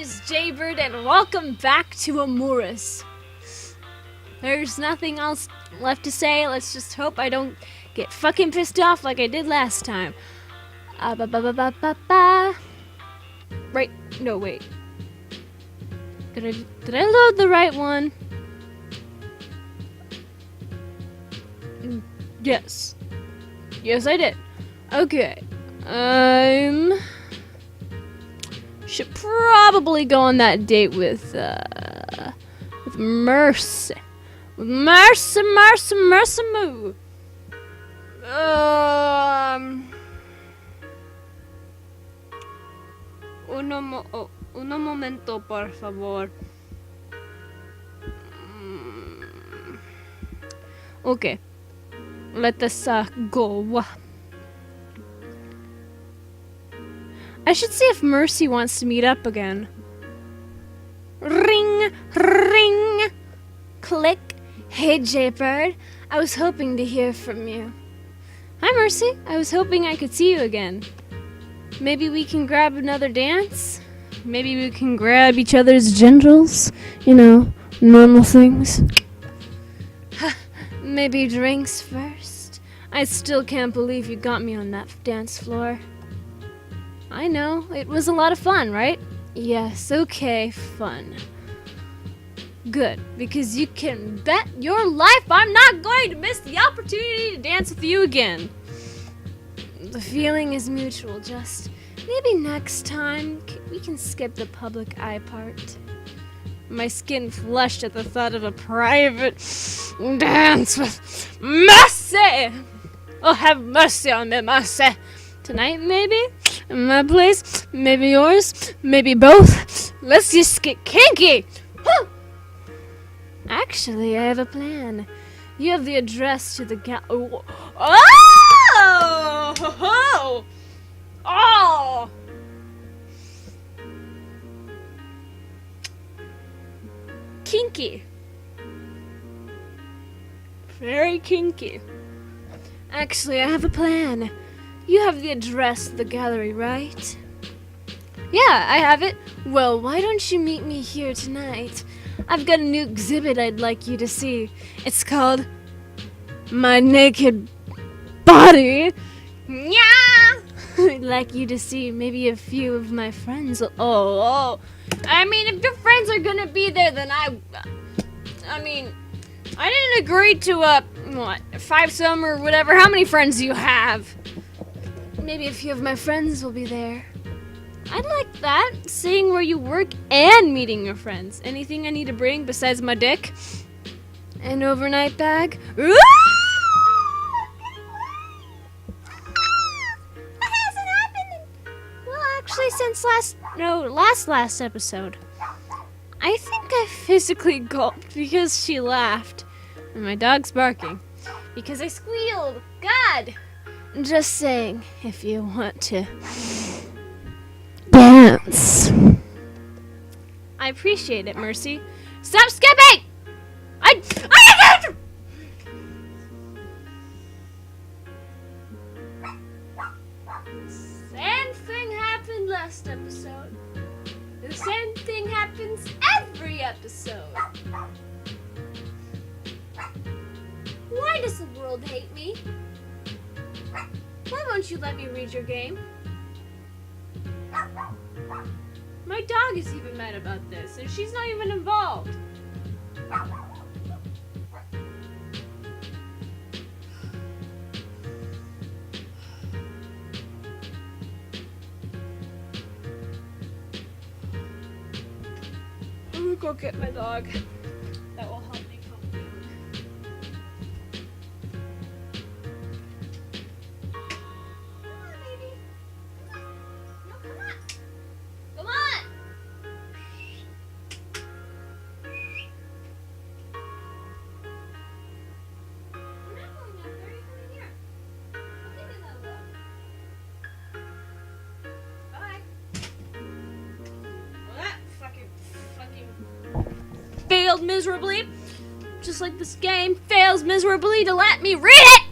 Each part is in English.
is Jaybird, and welcome back to Amorous. There's nothing else left to say. Let's just hope I don't get fucking pissed off like I did last time. Ba ba ba ba ba ba. Right? No, wait. Did I load the right one? Yes. Yes, I did. Okay. Should probably go on that date with Mercy. With Mercy Moo. Uno momento, por favor. Okay. Let us go. I should see if Mercy wants to meet up again. Ring, ring, click. Hey, Jaybird. I was hoping to hear from you. Hi, Mercy. I was hoping I could see you again. Maybe we can grab another dance? Maybe we can grab each other's genitals? You know, normal things. Maybe drinks first? I still can't believe you got me on that dance floor. I know, it was a lot of fun, right? Yes, okay, fun. Good, because you can bet your life I'm not going to miss the opportunity to dance with you again. The feeling is mutual, just maybe next time we can skip the public eye part. My skin flushed at the thought of a private dance with Mercy! Oh, have mercy on me, Mercy! Tonight, maybe? In my place? Maybe yours? Maybe both? Let's just get kinky! Woo! Actually, I have a plan. You have the address to the Oh! Oh! Oh! Kinky. Very kinky. Actually, I have a plan. You have the address to the gallery, right? Yeah, I have it. Well, why don't you meet me here tonight? I've got a new exhibit I'd like you to see. It's called My Naked Body. Yeah! I'd like you to see maybe a few of my friends. Oh. I mean, if your friends are gonna be there, then I didn't agree to, 5-some or whatever. How many friends do you have? Maybe a few of my friends will be there. I'd like that, seeing where you work and meeting your friends. Anything I need to bring besides my dick? An overnight bag? Ooh! That hasn't happened. Well, actually, since last episode. I think I physically gulped because she laughed. And my dog's barking. Because I squealed. God! Just saying, if you want to dance. I appreciate it, Mercy. Stop skipping! Same thing happened last episode. The same thing happens every episode. Why does the world hate me? Why won't you let me read your game? My dog is even mad about this, and she's not even involved. I'm gonna go get my dog. That will help me calm down. Failed miserably, just like this game fails miserably to let me read it.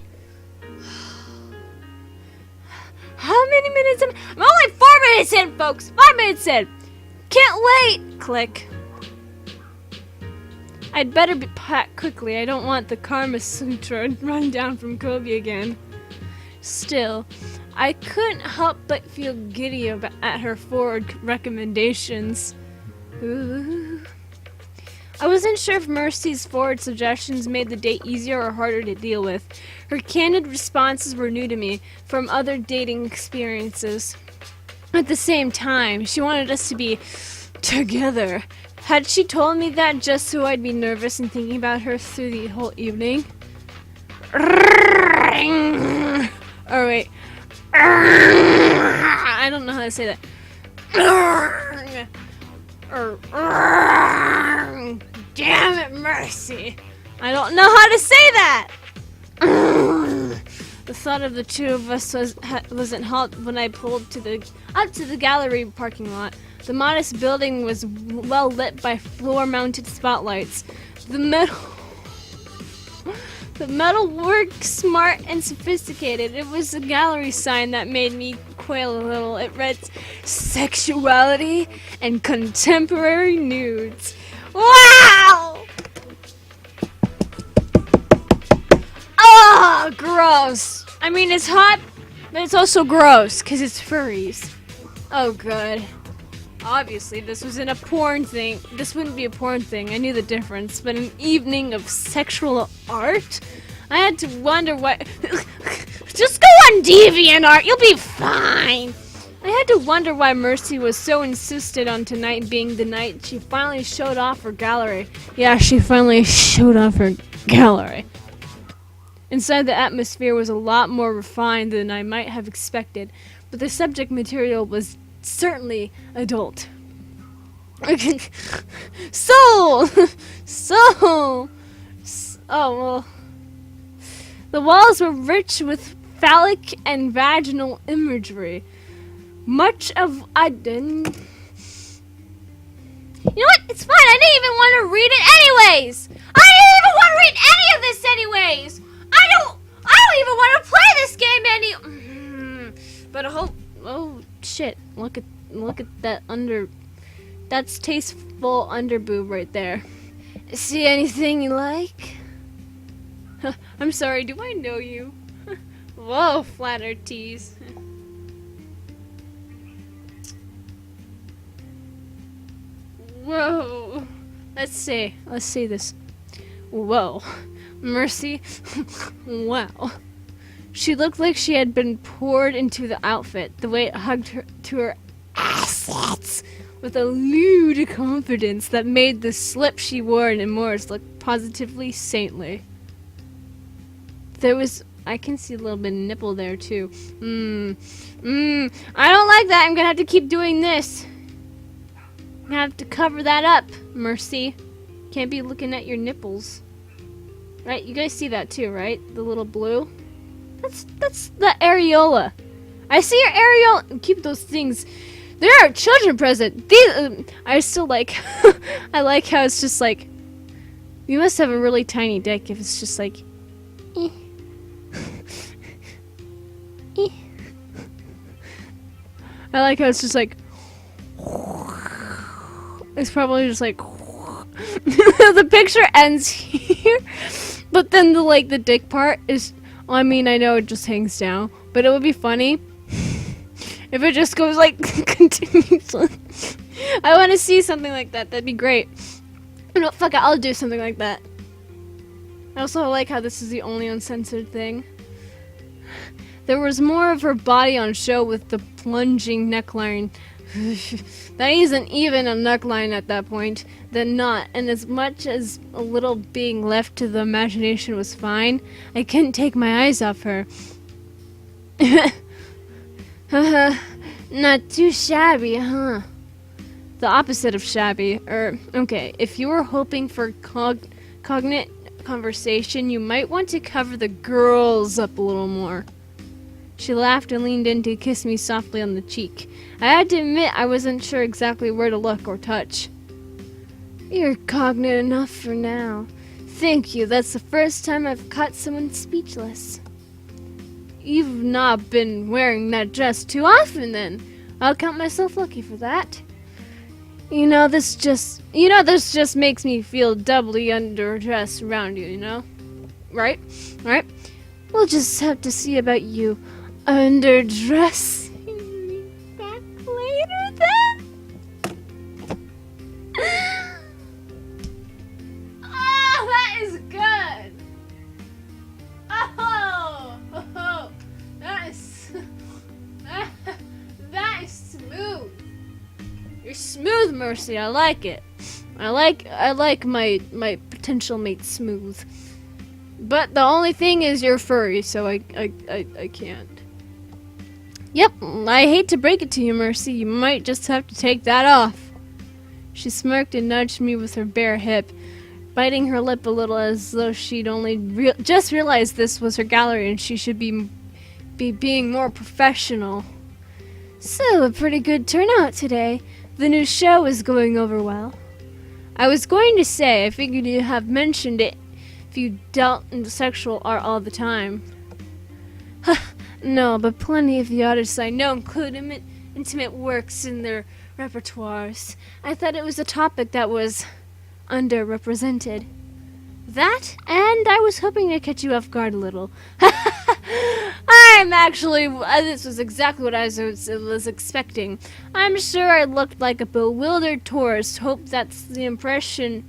How many minutes? I'm only 4 minutes in, folks. 5 minutes in. can't wait! Click. I'd better be packed quickly. I don't want the Karma Sutra run down from Kobe again. Still, I couldn't help but feel giddy at her forward recommendations. Ooh. I wasn't sure if Mercy's forward suggestions made the date easier or harder to deal with. Her candid responses were new to me from other dating experiences. At the same time, she wanted us to be together. Had she told me that just so I'd be nervous and thinking about her through the whole evening? Oh wait. I don't know how to say that. Damn it, Mercy. I don't know how to say that. The thought of the two of us wasn't helped when I pulled up to the gallery parking lot. The modest building was well lit by floor-mounted spotlights. The metal worked smart and sophisticated. It was a gallery sign that made me quail a little. It read, "Sexuality and Contemporary Nudes." Wow! Oh, gross. I mean, it's hot, but it's also gross, because it's furries. Oh, good. Obviously, this wasn't a porn thing. This wouldn't be a porn thing. I knew the difference. But an evening of sexual art? I had to wonder what... Just go on DeviantArt. You'll be fine. I had to wonder why Mercy was so insistent on tonight being the night she finally showed off her gallery. Yeah, she finally showed off her gallery. Inside, the atmosphere was a lot more refined than I might have expected, but the subject material was certainly adult. Oh well. The walls were rich with phallic and vaginal imagery. Much of I didn't. You know what? It's fine. I didn't even want to read it anyways. I didn't even want to read any of this anyways. I don't even want to play this game But I hope. Oh shit! Look at that That's tasteful underboob right there. See anything you like? I'm sorry. Do I know you? Whoa, flatter tease. Whoa. Let's see this. Whoa. Mercy. Wow. She looked like she had been poured into the outfit, the way it hugged her to her assets, with a lewd confidence that made the slip she wore in Amorous look positively saintly. I can see a little bit of nipple there too. I don't like that. I'm gonna have to keep doing this. I'm gonna have to cover that up, Mercy. Can't be looking at your nipples. Right, you guys see that too, right? The little blue? That's the areola. I see your areola. Keep those things. There are children present. These, I still like, I like how it's just like, you must have a really tiny dick if it's just like, eh. Eh. I like how it's just like, it's probably just like, the picture ends here, but then the dick part is, well, I mean, I know it just hangs down, but it would be funny if it just goes like continuously. I want to see something like that. That'd be great. No, fuck it, I'll do something like that. I also like how this is the only uncensored thing. There was more of her body on show with the plunging neckline. That isn't even a neckline at that point, than not, and as much as a little being left to the imagination was fine, I couldn't take my eyes off her. Not too shabby, huh? The opposite of shabby. Okay, if you were hoping for cognate conversation, you might want to cover the girls up a little more. She laughed and leaned in to kiss me softly on the cheek. I had to admit I wasn't sure exactly where to look or touch. You're cognate enough for now. Thank you, that's the first time I've caught someone speechless. You've not been wearing that dress too often then. I'll count myself lucky for that. This just makes me feel doubly underdressed around you, Right? Right? We'll just have to see about you underdressing me back later then. Oh, that is good. Oh, that is that is smooth. You're smooth, Mercy. I like it. I like my potential mate smooth. But the only thing is you're furry, so I can't. Yep, I hate to break it to you, Mercy. You might just have to take that off. She smirked and nudged me with her bare hip, biting her lip a little as though she'd only just realized this was her gallery and she should be being more professional. So, a pretty good turnout today. The new show is going over well. I was going to say, I figured you have mentioned it if you dealt in sexual art all the time. No, but plenty of the artists I know include intimate works in their repertoires. I thought it was a topic that was underrepresented. That, and I was hoping to catch you off guard a little. This was exactly what I was expecting. I'm sure I looked like a bewildered tourist. Hope that's the impression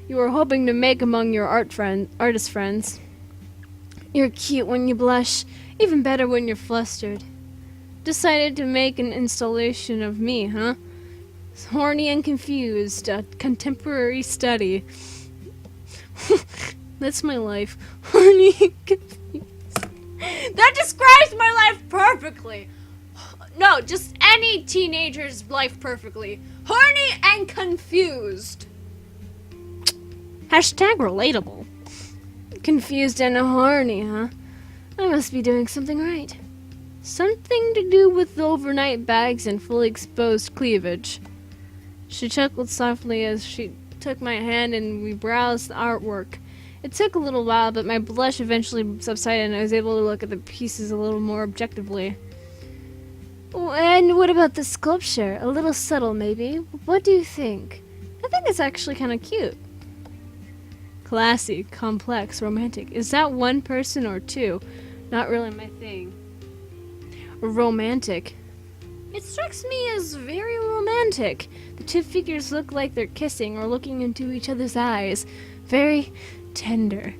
you were hoping to make among your artist friends. You're cute when you blush, even better when you're flustered. Decided to make an installation of me, huh? Horny and confused, a contemporary study. That's my life. Horny and confused. That describes my life perfectly. No, just any teenager's life perfectly. Horny and confused. Hashtag relatable. Confused and horny, huh? I must be doing something right. Something to do with the overnight bags and fully exposed cleavage. She chuckled softly as she took my hand and we browsed the artwork. It took a little while, but my blush eventually subsided and I was able to look at the pieces a little more objectively. Oh, and what about the sculpture? A little subtle, maybe. What do you think? I think it's actually kind of cute. Classy, complex, romantic. Is that one person or two? Not really my thing. Romantic. It strikes me as very romantic. The two figures look like they're kissing or looking into each other's eyes. Very tender.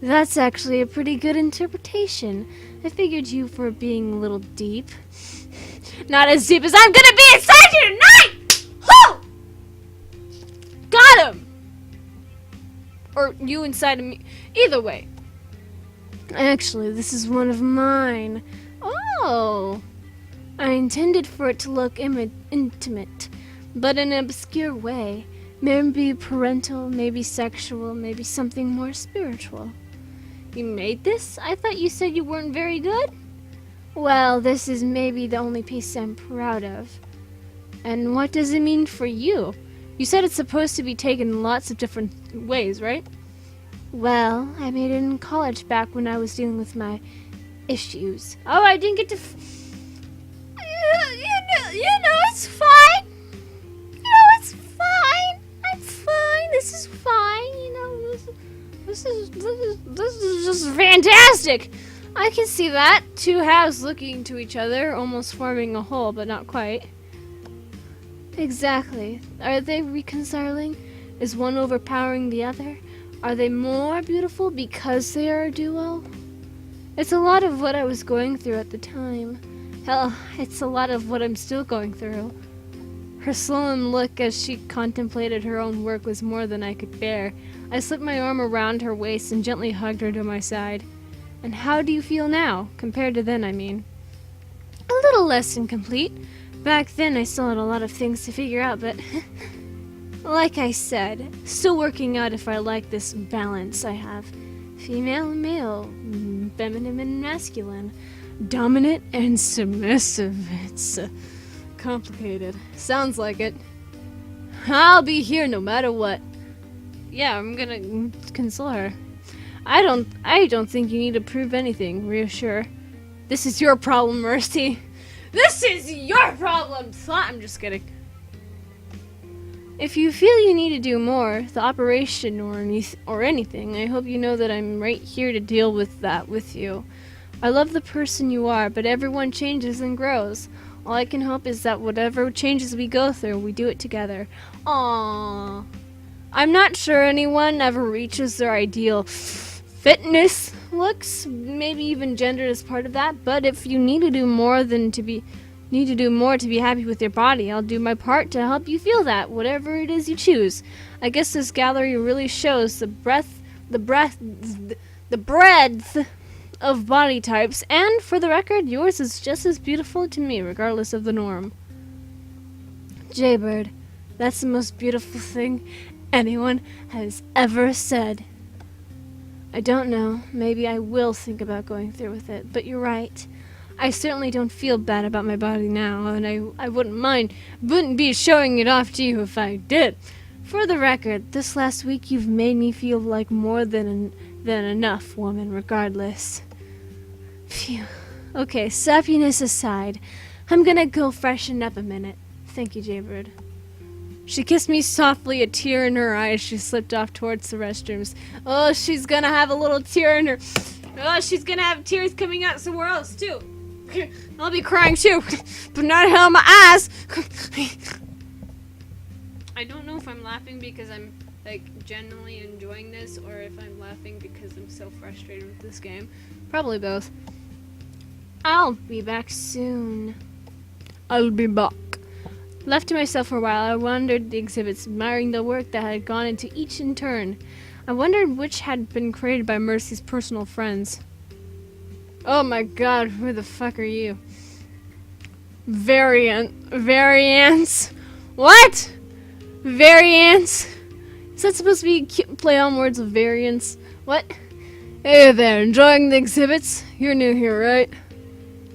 That's actually a pretty good interpretation. I figured you for being a little deep. Not as deep as I'm gonna be inside you tonight! Woo! Got him! Or you inside of me. Either way. Actually, this is one of mine. Oh! I intended for it to look intimate, but in an obscure way. Maybe parental, maybe sexual, maybe something more spiritual. You made this? I thought you said you weren't very good? Well, this is maybe the only piece I'm proud of. And what does it mean for you? You said it's supposed to be taken in lots of different ways, right? Well, I made it in college back when I was dealing with my issues. Oh, I didn't get to... it's fine. It's fine. I'm fine. This is fine. This is just fantastic. I can see that. Two halves looking to each other, almost forming a whole, but not quite. Exactly. Are they reconciling? Is one overpowering the other? Are they more beautiful because they are a duo? It's a lot of what I was going through at the time. Hell, it's a lot of what I'm still going through. Her sullen look as she contemplated her own work was more than I could bear. I slipped my arm around her waist and gently hugged her to my side. And how do you feel now? Compared to then, I mean. A little less incomplete. Back then I still had a lot of things to figure out, but... like I said, still working out if I like this balance I have. Female and male, feminine and masculine, dominant and submissive. It's complicated. Sounds like it. I'll be here no matter what. Yeah, I'm gonna console her. I don't think you need to prove anything, reassure. This is your problem, Mercy. This is your problem! I'm just kidding. If you feel you need to do more, the operation or anything, I hope you know that I'm right here to deal with that with you. I love the person you are, but everyone changes and grows. All I can hope is that whatever changes we go through, we do it together. Aww. I'm not sure anyone ever reaches their ideal fitness looks, maybe even gender is part of that, but if you need to do more to be happy with your body, I'll do my part to help you feel that, whatever it is you choose. I guess this gallery really shows the breadth of body types, and for the record, yours is just as beautiful to me, regardless of the norm. Jaybird, that's the most beautiful thing anyone has ever said. I don't know, maybe I will think about going through with it, but you're right. I certainly don't feel bad about my body now, and I wouldn't be showing it off to you if I did. For the record, this last week you've made me feel like more than enough woman, regardless. Phew. Okay, sappiness aside, I'm gonna go freshen up a minute. Thank you, Jaybird. She kissed me softly, a tear in her eye as she slipped off towards the restrooms. Oh, she's gonna have a little tear in her... Oh, she's gonna have tears coming out somewhere else, too. I'll be crying, too. But not out of my eyes. I don't know if I'm laughing because I'm, genuinely enjoying this, or if I'm laughing because I'm so frustrated with this game. Probably both. I'll be back soon. I'll be back. Left to myself for a while, I wandered the exhibits, admiring the work that had gone into each in turn. I wondered which had been created by Mercy's personal friends. Oh my god, who the fuck are you? Variants? What? Variants? Is that supposed to be a play on words of variance? What? Hey there, enjoying the exhibits? You're new here, right?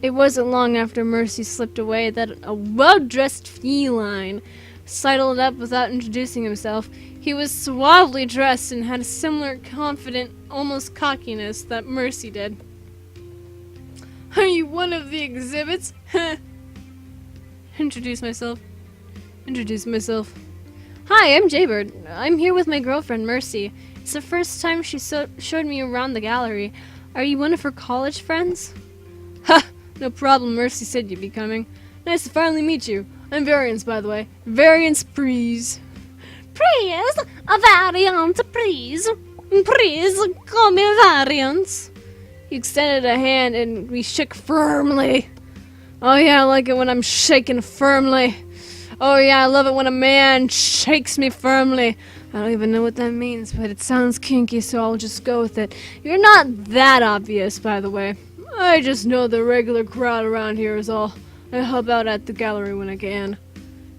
It wasn't long after Mercy slipped away that a well-dressed feline sidled up without introducing himself. He was suavely dressed and had a similar confident, almost cockiness that Mercy did. Are you one of the exhibits? Introduce myself. Hi, I'm Jaybird. I'm here with my girlfriend, Mercy. It's the first time she showed me around the gallery. Are you one of her college friends? Ha! No problem, Mercy said you'd be coming. Nice to finally meet you. I'm Variance, by the way. Variance, please. Please? A Variance, please. Please, call me Variance. He extended a hand and we shook firmly. Oh yeah, I like it when I'm shaken firmly. Oh yeah, I love it when a man shakes me firmly. I don't even know what that means, but it sounds kinky, so I'll just go with it. You're not that obvious, by the way. I just know the regular crowd around here is all. I help out at the gallery when I can.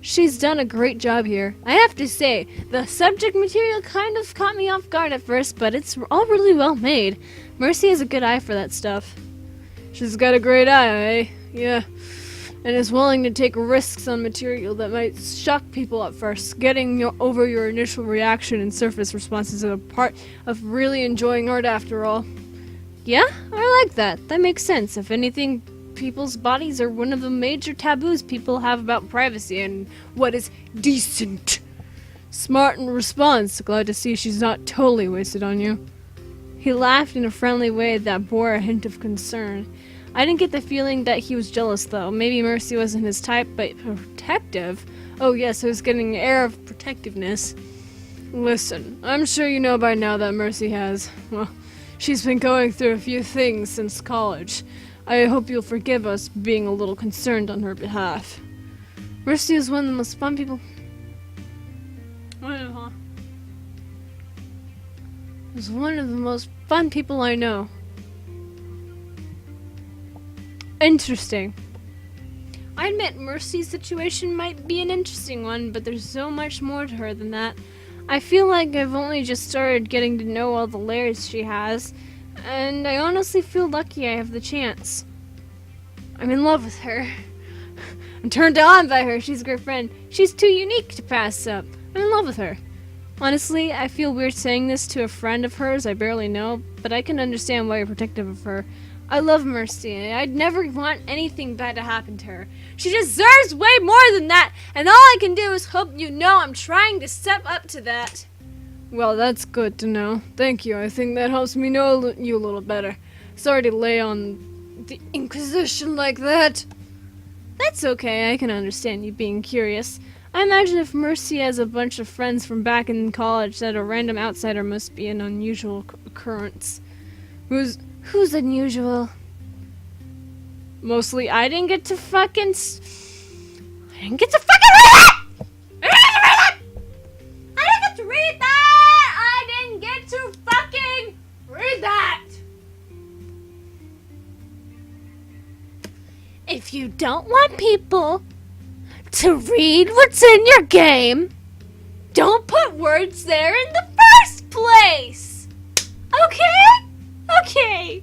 She's done a great job here. I have to say, the subject material kind of caught me off guard at first, but it's all really well made. Mercy has a good eye for that stuff. She's got a great eye, eh? Yeah. And is willing to take risks on material that might shock people at first. Getting over your initial reaction and surface responses is a part of really enjoying art after all. Yeah, I like that. That makes sense. If anything, people's bodies are one of the major taboos people have about privacy and what is decent. Smart in response. Glad to see she's not totally wasted on you. He laughed in a friendly way that bore a hint of concern. I didn't get the feeling that he was jealous, though. Maybe Mercy wasn't his type, but protective? Oh yes, I was getting an air of protectiveness. Listen, I'm sure you know by now that Mercy has, well, she's been going through a few things since college. I hope you'll forgive us being a little concerned on her behalf. Mercy is one of the most fun people... is one of the most fun people I know. Interesting. I admit Mercy's situation might be an interesting one, but there's so much more to her than that. I feel like I've only just started getting to know all the layers she has, and I honestly feel lucky I have the chance. I'm in love with her. I'm turned on by her. She's a great friend. She's too unique to pass up. I'm in love with her. Honestly, I feel weird saying this to a friend of hers I barely know, but I can understand why you're protective of her. I love Mercy. I'd never want anything bad to happen to her. She deserves way more than that, and all I can do is hope you know I'm trying to step up to that. Well, that's good to know. Thank you. I think that helps me know you a little better. Sorry to lay on the Inquisition like that. That's okay. I can understand you being curious. I imagine if Mercy has a bunch of friends from back in college, that a random outsider must be an unusual occurrence. Who's unusual? Mostly I didn't get to fucking read that! I didn't get to read that! I didn't get to fucking read that! If you don't want people to read what's in your game, don't put words there in the first place! Okay? Okay.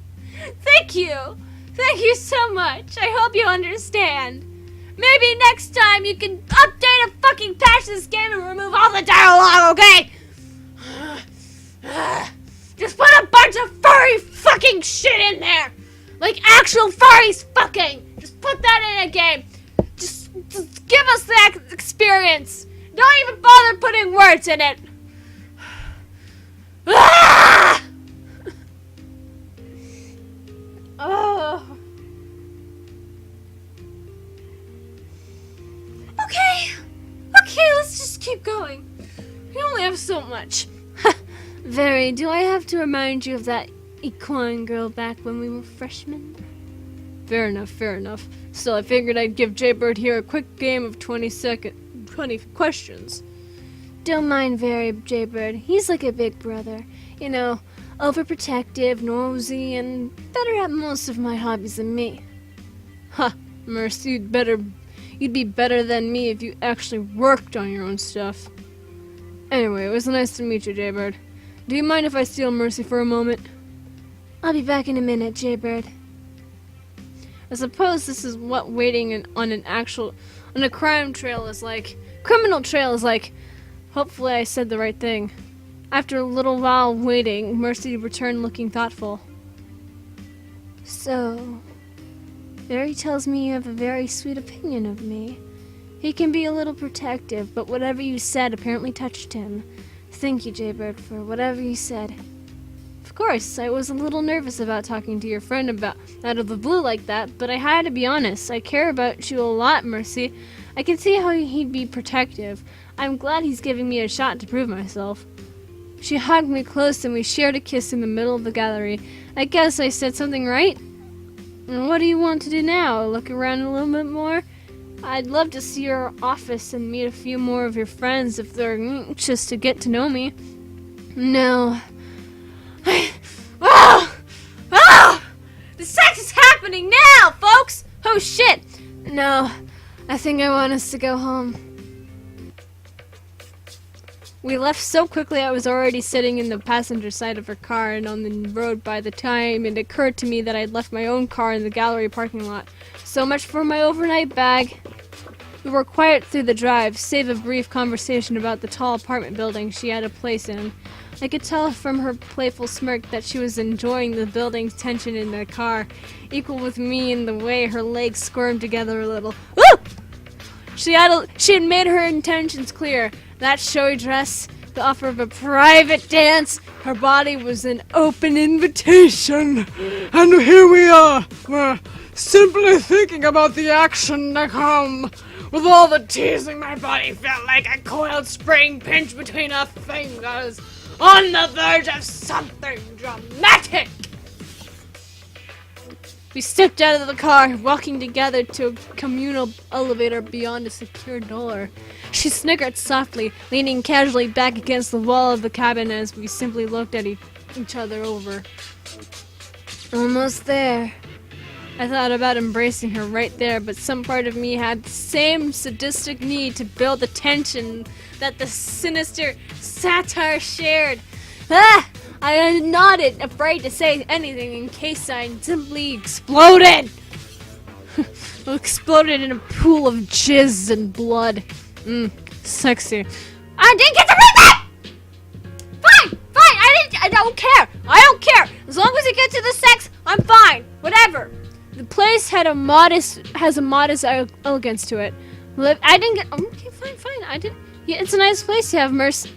Thank you. Thank you so much. I hope you understand. Maybe next time you can update and fucking patch this game and remove all the dialogue, okay? Just put a bunch of furry fucking shit in there! Like actual furries fucking! Just put that in a game. Just give us that experience. Don't even bother putting words in it. Oh. Okay, let's just keep going. We only have so much. Very, do I have to remind you of that equine girl back when we were freshmen? Fair enough. Still, I figured I'd give Jaybird here a quick game of 20 questions. Don't mind Very, Jaybird. He's like a big brother. You know, overprotective, nosy, and better at most of my hobbies than me. Ha, Mercy, you'd be better than me if you actually worked on your own stuff. Anyway, it was nice to meet you, Jaybird. Do you mind if I steal Mercy for a moment? I'll be back in a minute, Jaybird. I suppose this is what waiting on a crime trail is like. Criminal trail is like. Hopefully I said the right thing. After a little while waiting, Mercy returned looking thoughtful. So, Barry tells me you have a very sweet opinion of me. He can be a little protective, but whatever you said apparently touched him. Thank you, Jaybird, for whatever you said. Of course, I was a little nervous about talking to your friend about out of the blue like that, but I had to be honest. I care about you a lot, Mercy. I can see how he'd be protective. I'm glad he's giving me a shot to prove myself. She hugged me close and we shared a kiss in the middle of the gallery. I guess I said something right? And what do you want to do now? Look around a little bit more? I'd love to see your office and meet a few more of your friends if they're anxious to get to know me. No. The sex is happening now, folks! Oh shit! No, I think I want us to go home. We left so quickly I was already sitting in the passenger side of her car and on the road by the time it occurred to me that I'd left my own car in the gallery parking lot. So much for my overnight bag. We were quiet through the drive, save a brief conversation about the tall apartment building she had a place in. I could tell from her playful smirk that she was enjoying the building's tension in the car, equal with me in the way her legs squirmed together a little. Woo! She had made her intentions clear. That showy dress, the offer of a private dance, her body was an open invitation. And here we are, we're simply thinking about the action to come. With all the teasing, my body felt like a coiled spring pinched between her fingers, on the verge of something dramatic. We stepped out of the car, walking together to a communal elevator beyond a secure door. She snickered softly, leaning casually back against the wall of the cabin as we simply looked at each other over. Almost there. I thought about embracing her right there, but some part of me had the same sadistic need to build the tension that the sinister satire shared. I nodded, afraid to say anything in case I simply exploded. Exploded in a pool of jizz and blood. Sexy. I didn't get to read that! Fine, I don't care. As long as you get to the sex, I'm fine. Whatever. The place has a modest elegance to it. I didn't get. Okay, fine. I didn't. Yeah, it's a nice place to have mercy.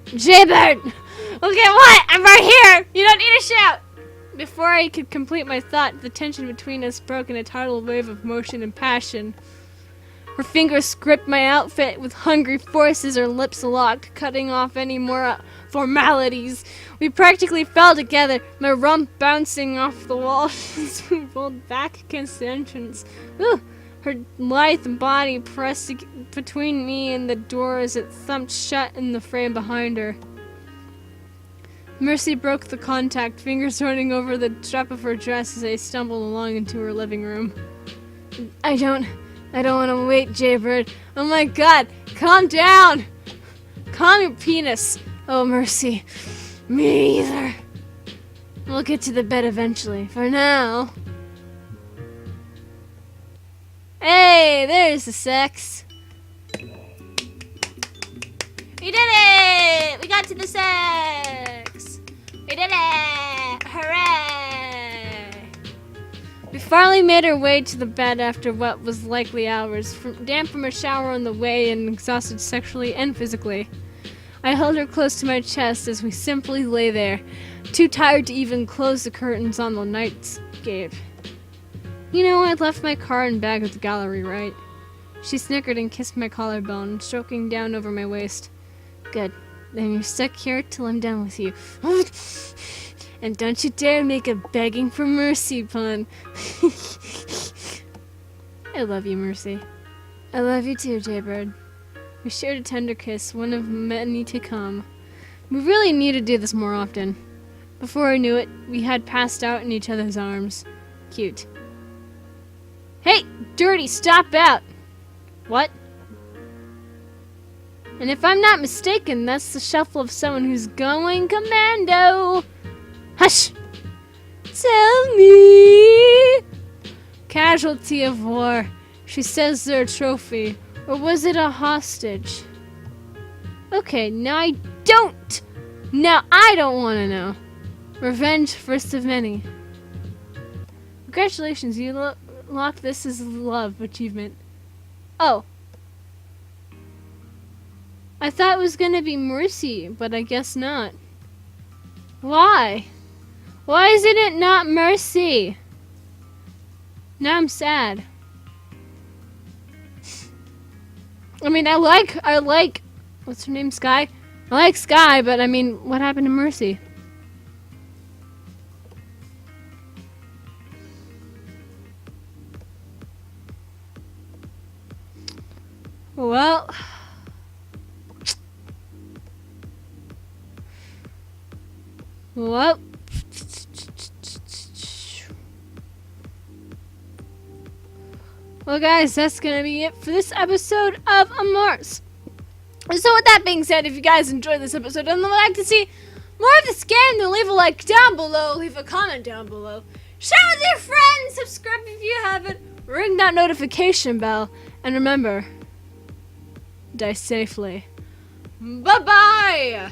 Jaybird. Okay, what? I'm right here. You don't need to shout. Before I could complete my thought, the tension between us broke in a tidal wave of motion and passion. Her fingers gripped my outfit with hungry forces, her lips locked, cutting off any more formalities. We practically fell together, my rump bouncing off the wall as we rolled back against the entrance. Ooh, her lithe body pressed between me and the door as it thumped shut in the frame behind her. Mercy broke the contact, fingers running over the strap of her dress as I stumbled along into her living room. I don't want to wait, Jaybird. Oh my god, calm down! Calm your penis. Oh, Mercy. Me either. We'll get to the bed eventually. For now. Hey, there's the sex. We did it! We got to the sex! We did it! Hooray! We finally made our way to the bed after what was likely hours, damp from a shower on the way and exhausted sexually and physically. I held her close to my chest as we simply lay there, too tired to even close the curtains on the nightscape. You know, I left my car and bag at the gallery, right? She snickered and kissed my collarbone, stroking down over my waist. Good. Then you're stuck here till I'm done with you. And don't you dare make a begging for mercy pun. I love you, Mercy. I love you too, Jaybird. We shared a tender kiss, one of many to come. We really need to do this more often. Before I knew it, we had passed out in each other's arms. Cute. Hey, Dirty, stop out! What? And if I'm not mistaken, that's the shuffle of someone who's going commando. Hush! Tell me! Casualty of war. She says they're a trophy. Or was it a hostage? Okay, now I don't want to know. Revenge, first of many. Congratulations, you locked this as love achievement. Oh. I thought it was gonna be Mercy, but I guess not. Why? Why isn't it not Mercy? Now I'm sad. I mean, I like, what's her name, Sky? I like Sky, but I mean, what happened to Mercy? Well... Well, guys, that's gonna be it for this episode of Amorous. So with that being said, if you guys enjoyed this episode and would like to see more of this game, then leave a like down below, leave a comment down below, share with your friends, subscribe if you haven't, ring that notification bell, and remember, die safely. Bye-bye!